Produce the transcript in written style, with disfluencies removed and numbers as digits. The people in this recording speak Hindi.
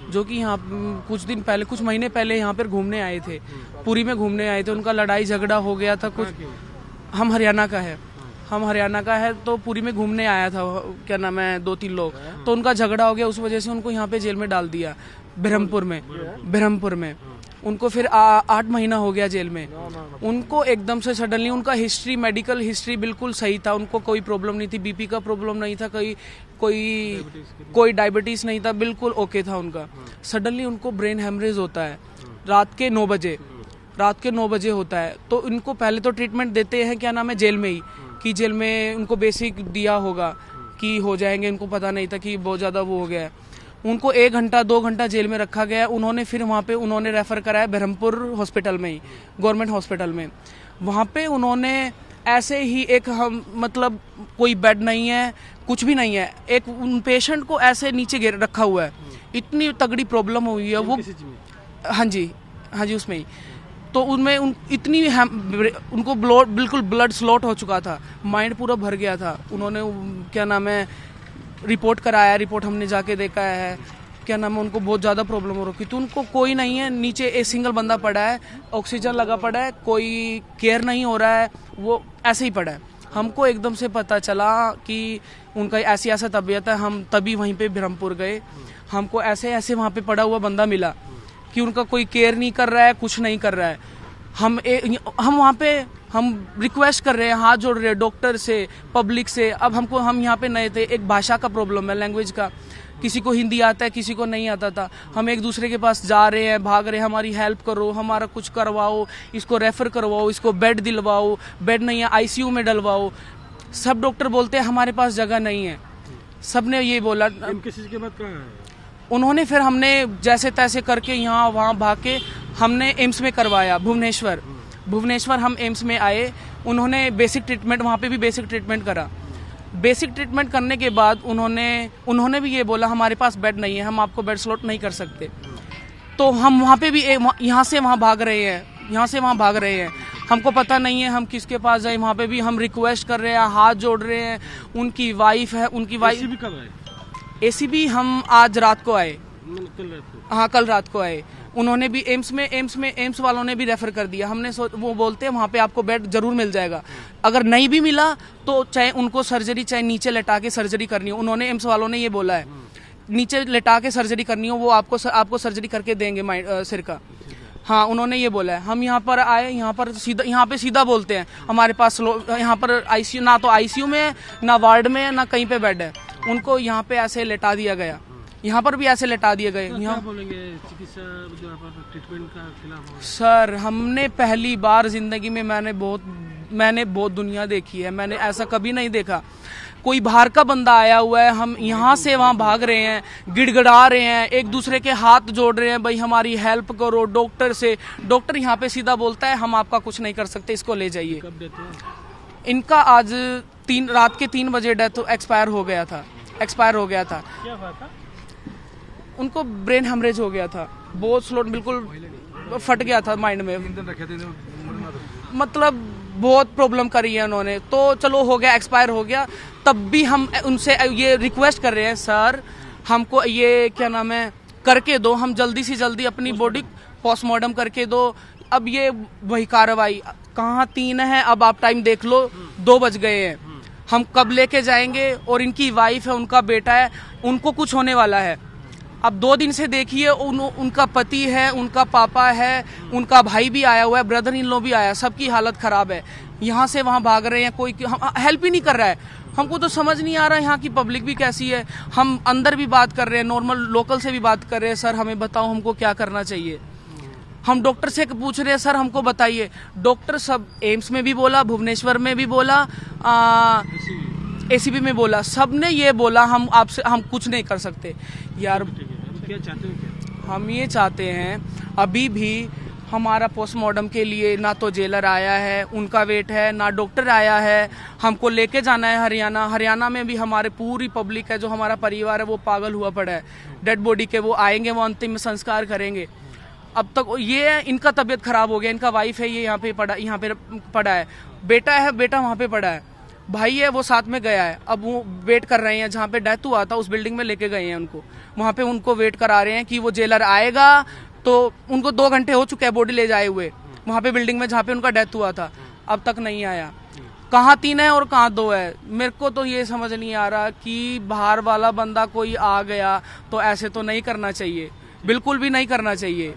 जो कि यहाँ कुछ दिन पहले, कुछ महीने पहले यहाँ पर घूमने आए थे, पुरी में घूमने आए थे। उनका लड़ाई झगड़ा हो गया था कुछ। हम हरियाणा का है, तो पुरी में घूमने आया था, क्या नाम है, 2-3 लोग, तो उनका झगड़ा हो गया, उस वजह से उनको यहाँ पे जेल में डाल दिया, बरहमपुर में। उनको फिर 8 महीना हो गया जेल में। उनको एकदम से सडनली, उनका हिस्ट्री, मेडिकल हिस्ट्री बिल्कुल सही था, उनको कोई प्रॉब्लम नहीं थी, बीपी का प्रॉब्लम नहीं था, कोई डायबिटीज नहीं था, बिल्कुल ओके था उनका। सडनली उनको ब्रेन हेमरेज होता है रात के 9 बजे होता है। तो इनको पहले तो ट्रीटमेंट देते हैं, क्या नाम है, जेल में ही, कि जेल में उनको बेसिक दिया होगा कि हो जाएंगे, इनको पता नहीं था कि बहुत ज़्यादा वो हो गया है। उनको 1 घंटा 2 घंटा जेल में रखा गया। उन्होंने फिर वहाँ पे उन्होंने रेफ़र कराया बरहमपुर हॉस्पिटल में ही, गवर्नमेंट हॉस्पिटल में। वहाँ पे उन्होंने ऐसे ही हम मतलब कोई बेड नहीं है, कुछ भी नहीं है, एक उन पेशेंट को ऐसे नीचे गिर रखा हुआ है। इतनी तगड़ी प्रॉब्लम हुई है वो। हाँ जी उसमें ही। तो उनमें उनको बिल्कुल ब्लड स्लॉट हो चुका था, माइंड पूरा भर गया था। उन्होंने क्या नाम है रिपोर्ट कराया, रिपोर्ट हमने जाके देखा है, क्या नाम है, उनको बहुत ज़्यादा प्रॉब्लम हो रखी। तो उनको कोई नहीं है, नीचे एक सिंगल बंदा पड़ा है, ऑक्सीजन लगा पड़ा है, कोई केयर नहीं हो रहा है, वो ऐसे ही पड़ा है। हमको एकदम से पता चला कि उनका ऐसा तबीयत है। हम तभी वहीं पे बरहमपुर गए। हमको ऐसे वहाँ पे पड़ा हुआ बंदा मिला कि उनका कोई केयर नहीं कर रहा है, कुछ नहीं कर रहा है। हम वहाँ पे हम रिक्वेस्ट कर रहे हैं, हाथ जोड़ रहे हैं डॉक्टर से, पब्लिक से। अब हम यहाँ पे नए थे, एक भाषा का प्रॉब्लम है, लैंग्वेज का, किसी को हिंदी आता है, किसी को नहीं आता था। हम एक दूसरे के पास जा रहे हैं, भाग रहे हैं, हमारी हेल्प करो, हमारा कुछ करवाओ, इसको रेफर करवाओ, इसको बेड दिलवाओ, बेड नहीं है आईसीयू में डलवाओ। सब डॉक्टर बोलते हैं हमारे पास जगह नहीं है, सब ने ये बोला। के बाद कहाँ है? उन्होंने फिर हमने जैसे तैसे करके यहाँ वहाँ भाग के हमने एम्स में करवाया, भुवनेश्वर हम एम्स में आए। उन्होंने बेसिक ट्रीटमेंट, वहाँ पे भी बेसिक ट्रीटमेंट करा। बेसिक ट्रीटमेंट करने के बाद उन्होंने भी ये बोला हमारे पास बेड नहीं है, हम आपको बेड स्लॉट नहीं कर सकते। तो हम वहाँ पे भी यहाँ से वहाँ भाग रहे हैं, हमको पता नहीं है हम किसके पास जाए। वहाँ पे भी हम रिक्वेस्ट कर रहे हैं, हाथ जोड़ रहे हैं। उनकी वाइफ है, एसीबी हम आज रात को आए, हाँ कल रात को आए। उन्होंने भी एम्स वालों ने भी रेफर कर दिया। वो बोलते हैं वहाँ पे आपको बेड जरूर मिल जाएगा, अगर नहीं भी मिला तो चाहे उनको सर्जरी, चाहे नीचे लेटा के सर्जरी करनी हो। उन्होंने एम्स वालों ने ये बोला है नीचे लेटा के सर्जरी करनी हो, वो आपको सर्जरी करके देंगे सिर का। हाँ उन्होंने ये बोला है। हम यहाँ पर आए, यहाँ पे सीधा बोलते हैं हमारे पास यहाँ पर आईसीयू, ना तो आईसीयू में, ना वार्ड में, ना कहीं पे बेड है। उनको यहाँ पे ऐसे लेटा दिया गया, यहाँ पर भी ऐसे लेटा दिए गए। यहाँ बोलेंगे चिकित्सा जो ट्रीटमेंट का खिलाफ? सर हमने पहली बार जिंदगी में मैंने बहुत दुनिया देखी है, मैंने ऐसा कभी नहीं देखा। कोई बाहर का बंदा आया हुआ है, हम यहाँ से वहाँ भाग रहे हैं, गिड़गिड़ा रहे हैं, एक दूसरे के हाथ जोड़ रहे हैं, भाई हमारी हेल्प करो डॉक्टर से। डॉक्टर यहाँ पे सीधा बोलता है हम आपका कुछ नहीं कर सकते, इसको ले जाइए। कब देते हैं? इनका आज रात के 3 बजे डेथ एक्सपायर हो गया था। क्या हुआ था? उनको ब्रेन हेमरेज हो गया था, बहुत स्लो, बिल्कुल फट गया था माइंड में, मतलब बहुत प्रॉब्लम करी है उन्होंने। तो चलो हो गया, एक्सपायर हो गया। तब भी हम उनसे ये रिक्वेस्ट कर रहे हैं, सर हमको ये क्या नाम है करके दो, हम जल्दी से जल्दी अपनी बॉडी पोस्टमार्टम करके दो। अब ये वही कार्रवाई, कहाँ 3 है, अब आप टाइम देख लो, 2 बज गए हैं, हम कब लेके जाएंगे? और इनकी वाइफ है, उनका बेटा है, उनको कुछ होने वाला है। अब 2 दिन से देखिए उनका पति है, उनका पापा है, उनका भाई भी आया हुआ है, ब्रदर इन लॉ भी आया, सबकी हालत खराब है। यहाँ से वहाँ भाग रहे हैं, कोई हेल्प ही नहीं कर रहा है। हमको तो समझ नहीं आ रहा है यहाँ की पब्लिक भी कैसी है। हम अंदर भी बात कर रहे हैं, नॉर्मल लोकल से भी बात कर रहे हैं, सर हमें बताओ हमको क्या करना चाहिए। हम डॉक्टर से पूछ रहे हैं, सर हमको बताइए। डॉक्टर सब एम्स में भी बोला, भुवनेश्वर में भी बोला, एसीबी में बोला, सबने ये बोला हम कुछ नहीं कर सकते यार। क्या चाहते हो? हम ये चाहते हैं अभी भी हमारा पोस्टमार्टम के लिए ना तो जेलर आया है, उनका वेट है, ना डॉक्टर आया है। हमको लेके जाना है हरियाणा में भी हमारे पूरी पब्लिक है, जो हमारा परिवार है वो पागल हुआ पड़ा है डेड बॉडी के। वो आएंगे, वो अंतिम संस्कार करेंगे। अब तक ये इनका तबीयत खराब हो गया, इनका वाइफ है, ये यहाँ पे पड़ा है, बेटा है, बेटा वहाँ पे पड़ा है। भाई है वो साथ में गया है, अब वो वेट कर रहे हैं जहाँ पे डेथ हुआ था उस बिल्डिंग में लेके गए हैं उनको, वहाँ पे उनको वेट करा रहे हैं कि वो जेलर आएगा। तो उनको 2 घंटे हो चुके हैं बॉडी ले जाए हुए वहाँ पे बिल्डिंग में जहाँ पे उनका डेथ हुआ था, अब तक नहीं आया। कहाँ 3 है और कहाँ 2 है, मेरे को तो ये समझ नहीं आ रहा कि बाहर वाला बंदा कोई आ गया तो ऐसे तो नहीं करना चाहिए, बिल्कुल भी नहीं करना चाहिए।